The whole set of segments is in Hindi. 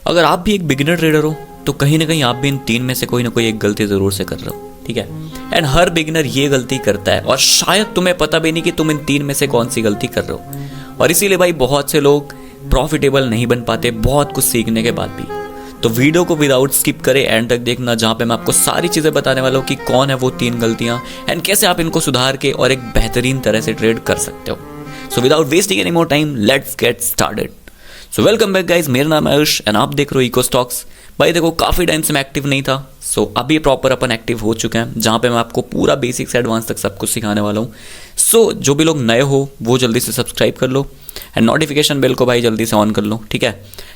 अगर आप भी एक बिगिनर ट्रेडर हो तो कहीं ना कहीं आप भी इन तीन में से कोई ना कोई एक गलती ज़रूर से कर रहे हो, ठीक है। एंड हर बिगिनर ये गलती करता है और शायद तुम्हें पता भी नहीं कि तुम इन तीन में से कौन सी गलती कर रहे हो। और इसीलिए भाई बहुत से लोग प्रॉफिटेबल नहीं बन पाते बहुत कुछ सीखने के बाद भी। तो वीडियो को विदाउट स्किप करें, एंड तक देखना, जहाँ पे मैं आपको सारी चीज़ें बताने वाला हूँ कि कौन है वो तीन गलतियाँ एंड कैसे आप इनको सुधार के और एक बेहतरीन तरह से ट्रेड कर सकते हो। सो without wasting any more time, let's get started. So welcome back guys, मेरा नाम है आयुष एंड आप देख रहे हो इको स्टॉक्स। भाई देखो, काफ़ी टाइम से मैं एक्टिव नहीं था, सो अभी प्रॉपर अपन एक्टिव हो चुके हैं, जहाँ पे मैं आपको पूरा बेसिक से एडवांस तक सब कुछ सिखाने वाला हूँ। सो जो भी लोग नए हो वो जल्दी से सब्सक्राइब कर लो एंड नोटिफिकेशन बेल को भाई जल्दी से ऑन कर लो, ठीक है।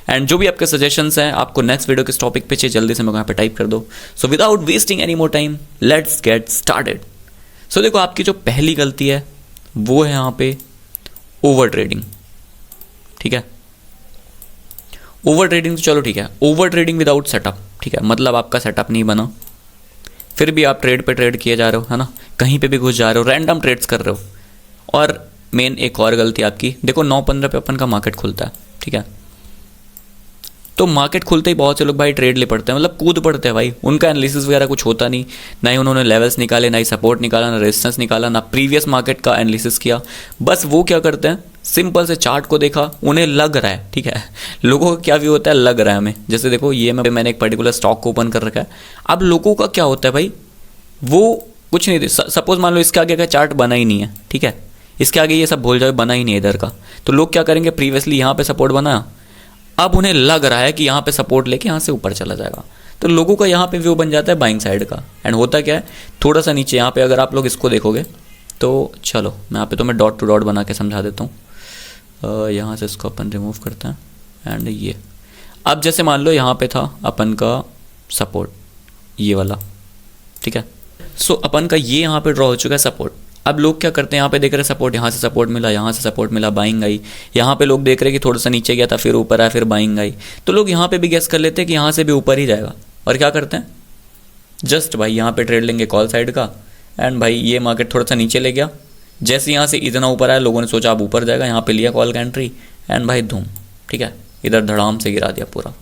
एंड जो भी आपके सजेशंस हैं आपको नेक्स्ट वीडियो किस टॉपिक पे चाहिए जल्दी से मेरे को यहाँ पे टाइप कर दो। So without wasting any more time, let's get started. So देखो, आपकी जो पहली गलती है वो है यहाँ पे ओवर ट्रेडिंग, ठीक है। ओवर ट्रेडिंग तो चलो ठीक है, ओवर ट्रेडिंग विदाउट सेटअप, ठीक है। मतलब आपका सेटअप नहीं बना, फिर भी आप ट्रेड पे ट्रेड किए जा रहे हो, है ना, कहीं पे भी घुस जा रहे हो, रैंडम ट्रेड्स कर रहे हो। और मेन एक और गलती आपकी, देखो 9:15 पे अपन का मार्केट खुलता है, ठीक है। तो मार्केट खुलते ही बहुत से लोग भाई ट्रेड ले पड़ते हैं, मतलब कूद पड़ते हैं भाई। उनका एनालिसिस वगैरह कुछ होता नहीं, ना ही उन्होंने लेवल्स निकाले, ना ही सपोर्ट निकाला, ना रेजिस्टेंस निकाला, ना प्रीवियस मार्केट का एनालिसिस किया। बस वो क्या करते हैं, सिंपल से चार्ट को देखा, उन्हें लग रहा है, ठीक है। लोगों का क्या व्यू होता है, लग रहा है हमें। जैसे देखो, ये मैंने एक पर्टिकुलर स्टॉक को ओपन कर रखा है। अब लोगों का क्या होता है भाई, वो कुछ नहीं, सपोज मान लो इसके आगे का चार्ट बना ही नहीं है, ठीक है। इसके आगे ये सब भूल जाओ, बना ही नहीं है इधर का। तो लोग क्या करेंगे, प्रीवियसली यहाँ पे सपोर्ट बना, अब उन्हें लग रहा है कि यहाँ पे सपोर्ट लेके यहाँ से ऊपर चला जाएगा। तो लोगों का यहाँ पे व्यू बन जाता है बाइंग साइड का। एंड होता क्या है, थोड़ा सा नीचे यहाँ पे अगर आप लोग इसको देखोगे तो चलो मैं यहाँ पे तो मैं डॉट टू डॉट बना के समझा देता हूँ। यहाँ से इसको अपन रिमूव करते हैं एंड ये, अब जैसे मान लो यहाँ पे था अपन का सपोर्ट, ये वाला, ठीक है। सो अपन का ये यहाँ पे ड्रॉ हो चुका है सपोर्ट। अब लोग क्या करते हैं, यहाँ पे देख रहे हैं सपोर्ट, यहाँ से सपोर्ट मिला, यहाँ से सपोर्ट मिला, बाइंग आई। यहाँ पे लोग देख रहे हैं कि थोड़ा सा नीचे गया था, फिर ऊपर आया, फिर बाइंग आई। तो लोग यहाँ पे भी गेस कर लेते हैं कि यहाँ से भी ऊपर ही जाएगा, और क्या करते हैं, जस्ट भाई यहाँ पे ट्रेड लेंगे कॉल साइड का। एंड भाई ये मार्केट थोड़ा सा नीचे ले गया, जैसे यहाँ से इतना ऊपर आया, लोगों ने सोचा अब ऊपर जाएगा, यहाँ पे लिया कॉल का एंट्री एंड भाई धूम, ठीक है, इधर धड़ाम से गिरा दिया पूरा।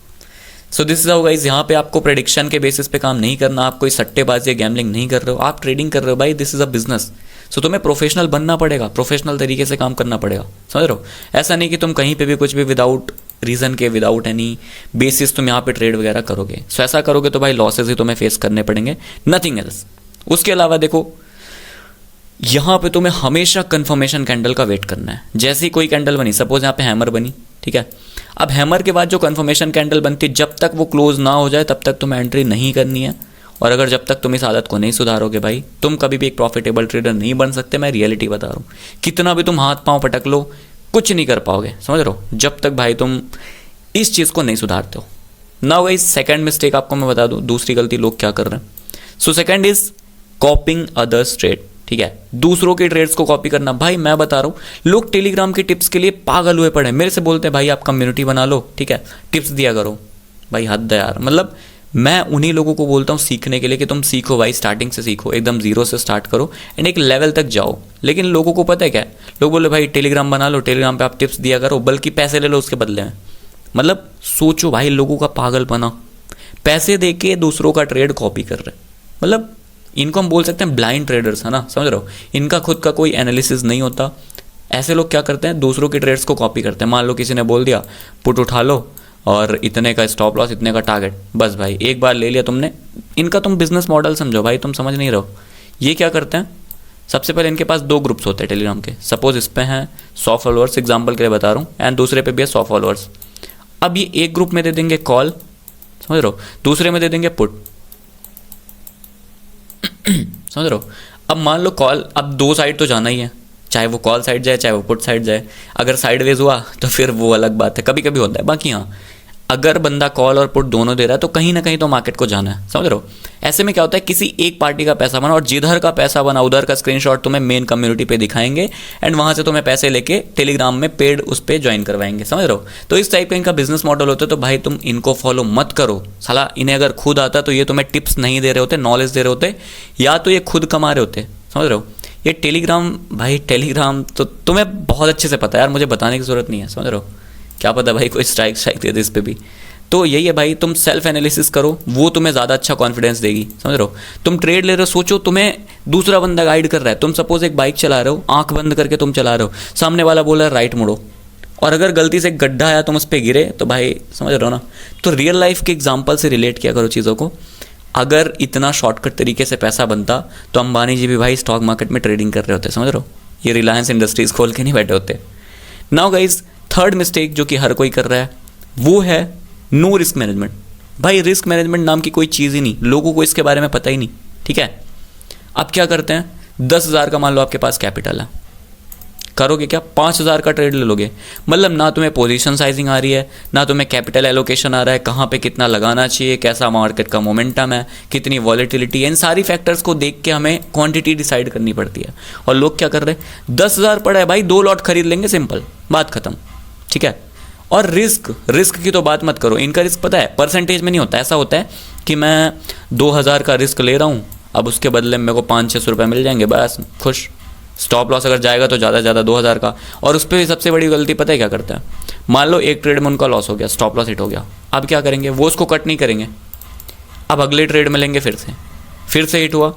So this is how guys, यहाँ पे आपको प्रेडिक्शन के बेसिस पे काम नहीं करना, आप कोई सट्टेबाजी या गैम्बलिंग नहीं कर रहे हो, आप ट्रेडिंग कर रहे हो भाई, दिस इज अ बिजनेस। सो तुम्हें प्रोफेशनल बनना पड़ेगा, प्रोफेशनल तरीके से काम करना पड़ेगा, समझ रहे हो। ऐसा नहीं कि तुम कहीं पे भी कुछ भी विदाउट रीज़न के, विदाउट एनी बेसिस तुम यहाँ पे ट्रेड वगैरह करोगे। सो ऐसा करोगे तो भाई लॉसेस ही तुम्हें फेस करने पड़ेंगे, नथिंग एल्स। उसके अलावा देखो, यहाँ पे तुम्हें हमेशा कंफर्मेशन कैंडल का वेट करना है। जैसे ही कोई कैंडल बनी, सपोज यहाँ पे हैमर बनी, ठीक है। अब हैमर के बाद जो कंफर्मेशन कैंडल बनती है, जब तक वो क्लोज ना हो जाए तब तक तुम्हें एंट्री नहीं करनी है। और अगर जब तक तुम इस आदत को नहीं सुधारोगे भाई, तुम कभी भी एक प्रॉफिटेबल ट्रेडर नहीं बन सकते। मैं रियलिटी बता रहा हूँ, कितना भी तुम हाथ पांव पटक लो, कुछ नहीं कर पाओगे, समझ रहे हो, जब तक भाई तुम इस चीज़ को नहीं सुधारते हो। नाउ गाइस, सेकंड मिस्टेक आपको मैं बता दूँ, दूसरी गलती लोग क्या कर रहे हैं। So second is कॉपिंग others trade, ठीक है। दूसरों के ट्रेड्स को कॉपी करना। भाई मैं बता रहा हूँ, लोग टेलीग्राम की टिप्स के लिए पागल हुए पड़े, मेरे से बोलते हैं भाई आप कम्युनिटी बना लो, ठीक है, टिप्स दिया करो। भाई हद है यार, मतलब मैं उन्हीं लोगों को बोलता हूँ सीखने के लिए कि तुम सीखो भाई, स्टार्टिंग से सीखो, एकदम जीरो से स्टार्ट करो एंड एक लेवल तक जाओ। लेकिन लोगों को पता है क्या है, लोग बोले भाई टेलीग्राम बना लो, टेलीग्राम पे आप टिप्स दिया करो, बल्कि पैसे ले लो उसके बदले में। मतलब सोचो भाई, लोगों का पागल बना, पैसे दे के दूसरों का ट्रेड कॉपी कर रहे, मतलब इनको हम बोल सकते हैं ब्लाइंड ट्रेडर्स, है ना, समझ रहे हो। इनका खुद का कोई एनालिसिस नहीं होता। ऐसे लोग क्या करते हैं, दूसरों के ट्रेड्स को कॉपी करते हैं। मान लो किसी ने बोल दिया पुट उठा लो और इतने का स्टॉप लॉस, इतने का टारगेट, बस भाई एक बार ले लिया तुमने। इनका तुम बिजनेस मॉडल समझो भाई, तुम समझ नहीं रहो। ये क्या करते हैं, सबसे पहले इनके पास 2 ग्रुप्स होते हैं टेलीग्राम के। सपोज इस पे हैं 100 फॉलोअर्स, एग्जाम्पल के लिए बता रहा हूँ, एंड दूसरे पे भी है 100 फॉलोअर्स। अब ये एक ग्रुप में दे देंगे कॉल, समझ रहे हो, दूसरे में दे देंगे पुट, समझ रहे हो। अब मान लो कॉल, अब 2 साइड तो जाना ही है, चाहे वो कॉल साइड जाए चाहे वो पुट साइड जाए। अगर साइडवेज हुआ तो फिर वो अलग बात है, कभी कभी होता है। बाकी हाँ, अगर बंदा कॉल और पुट दोनों दे रहा है तो कहीं ना कहीं तो मार्केट को जाना है, समझ रहे हो। ऐसे में क्या होता है, किसी एक पार्टी का पैसा बना और जिधर का पैसा बना उधर का स्क्रीनशॉट तुम्हें मेन कम्युनिटी पे दिखाएंगे एंड वहां से तुम्हें पैसे लेके टेलीग्राम में पेड उस पर ज्वाइन करवाएंगे, समझ रहे हो। तो इस टाइप का इनका बिजनेस मॉडल होता है। तो भाई तुम इनको फॉलो मत करो, साला इन्हें अगर खुद आता तो ये तुम्हें टिप्स नहीं दे रहे होते, नॉलेज दे रहे होते, या तो ये खुद कमा रहे होते, समझ रहे हो। ये टेलीग्राम, भाई टेलीग्राम तो तुम्हें बहुत अच्छे से पता है यार, मुझे बताने की जरूरत नहीं है, समझ रहे हो। क्या पता भाई कोई स्ट्राइक दे दे इस पर भी। तो यही है भाई, तुम सेल्फ एनालिसिस करो, वो तुम्हें ज़्यादा अच्छा कॉन्फिडेंस देगी, समझ रहे हो। तुम ट्रेड ले रहे हो, सोचो तुम्हें दूसरा बंदा गाइड कर रहा है। तुम सपोज एक बाइक चला रहे हो, आंख बंद करके तुम चला रहे हो, सामने वाला बोल रहा है राइट मुड़ो, और अगर गलती से गड्ढा आया तुम उस पर गिरे तो भाई समझ रहे हो ना। तो रियल लाइफ के एग्जाम्पल से रिलेट किया करो चीज़ों को। अगर इतना शॉर्टकट तरीके से पैसा बनता तो अंबानी जी भी भाई स्टॉक मार्केट में ट्रेडिंग कर रहे होते, समझ रहे हो। ये रिलायंस इंडस्ट्रीज खोल के नहीं बैठे होते। नाउ गाइज, थर्ड मिस्टेक जो कि हर कोई कर रहा है वो है नो रिस्क मैनेजमेंट। भाई रिस्क मैनेजमेंट नाम की कोई चीज़ ही नहीं, लोगों को इसके बारे में पता ही नहीं, ठीक है। अब क्या करते हैं, 10,000 का मान लो आपके पास कैपिटल है, करोगे क्या, 5,000 का ट्रेड ले लोगे। मतलब ना तुम्हें पोजीशन साइजिंग आ रही है, ना तुम्हें कैपिटल एलोकेशन आ रहा है, कहाँ पे कितना लगाना चाहिए, कैसा मार्केट का मोमेंटम है, कितनी वॉलेटिलिटी है, इन सारी फैक्टर्स को देख के हमें क्वांटिटी डिसाइड करनी पड़ती है। और लोग क्या कर रहे हैं, 10,000 पड़ा है भाई, 2 लॉट खरीद लेंगे, सिंपल बात खत्म, ठीक है। और रिस्क की तो बात मत करो। इनका रिस्क पता है परसेंटेज में नहीं होता, ऐसा होता है कि मैं 2,000 का रिस्क ले रहा हूँ, अब उसके बदले में मेरे को 500-600 रुपये मिल जाएंगे, बस खुश। स्टॉप लॉस अगर जाएगा तो ज़्यादा से ज़्यादा 2,000 का। और उस पर भी सबसे बड़ी गलती पता है क्या करता है, मान लो एक ट्रेड में उनका लॉस हो गया, स्टॉप लॉस हिट हो गया, अब क्या करेंगे, वो उसको कट नहीं करेंगे, अब अगले ट्रेड में लेंगे, फिर से हिट हुआ,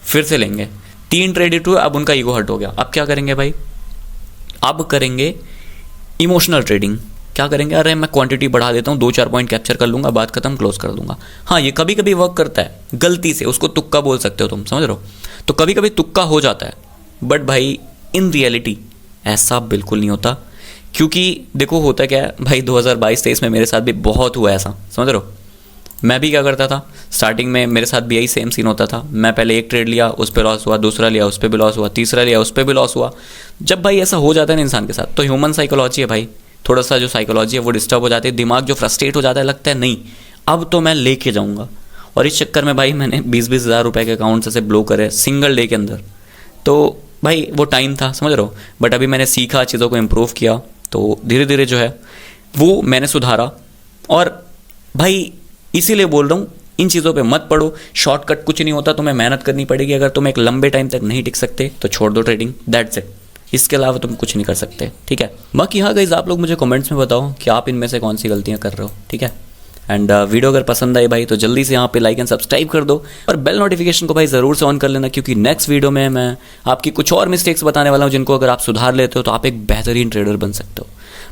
फिर से लेंगे, 3 ट्रेड हिट हुए, अब उनका ईगो हर्ट हो गया, अब क्या करेंगे भाई, अब करेंगे इमोशनल ट्रेडिंग। क्या करेंगे, अरे मैं क्वांटिटी बढ़ा देता हूँ, 2-4 पॉइंट कैप्चर कर लूँगा, बात खत्म, क्लोज कर दूंगा। हाँ, ये कभी कभी वर्क करता है, गलती से उसको तुक्का बोल सकते हो तुम, समझ रहे हो। तो कभी कभी तुक्का हो जाता है, बट भाई इन रियलिटी ऐसा बिल्कुल नहीं होता। क्योंकि देखो होता क्या है भाई, 2022-23 में मेरे साथ भी बहुत हुआ ऐसा, समझ रहे हो। मैं भी क्या करता था, स्टार्टिंग में मेरे साथ भी यही सेम सीन होता था। मैं पहले एक ट्रेड लिया, उस पर लॉस हुआ, दूसरा लिया, उस पर भी लॉस हुआ, तीसरा लिया, उस पर भी लॉस हुआ। जब भाई ऐसा हो जाता है ना इंसान के साथ, तो ह्यूमन साइकोलॉजी है भाई, थोड़ा सा जो साइकोलॉजी है वो डिस्टर्ब हो जाती है, दिमाग जो फ्रस्ट्रेट हो जाता है, लगता है नहीं अब तो मैं लेके जाऊँगा। और इस चक्कर में भाई मैंने 20-20 हज़ार रुपये के अकाउंट से ब्लो करे सिंगल डे के अंदर। तो भाई वो टाइम था, समझ रहे हो। बट अभी मैंने सीखा, चीज़ों को इम्प्रूव किया, तो धीरे धीरे जो है वो मैंने सुधारा। और भाई इसीलिए बोल रहा हूँ, इन चीज़ों पे मत पड़ो, शॉर्टकट कुछ नहीं होता, तुम्हें मेहनत करनी पड़ेगी। अगर तुम एक लंबे टाइम तक नहीं टिक सकते तो छोड़ दो ट्रेडिंग, दैट्स इट। इसके अलावा तुम कुछ नहीं कर सकते, ठीक है। बाकी हाँ गाइस, आप लोग मुझे कमेंट्स में बताओ कि आप इनमें से कौन सी गलतियाँ कर रहे हो, ठीक है। एंड वीडियो अगर पसंद आई भाई तो जल्दी से यहाँ पे लाइक एंड सब्सक्राइब कर दो, और बेल नोटिफिकेशन को भाई ज़रूर से ऑन कर लेना, क्योंकि नेक्स्ट वीडियो में मैं आपकी कुछ और मिस्टेक्स बताने वाला हूँ, जिनको अगर आप सुधार लेते हो तो आप एक बेहतरीन ट्रेडर बन सकते हो।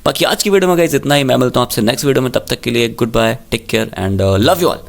बाकी आज की वीडियो में गाइस इतना ही, मैं मिलता हूँ आपसे नेक्स्ट वीडियो में, तब तक के लिए good bye, take care and love you all.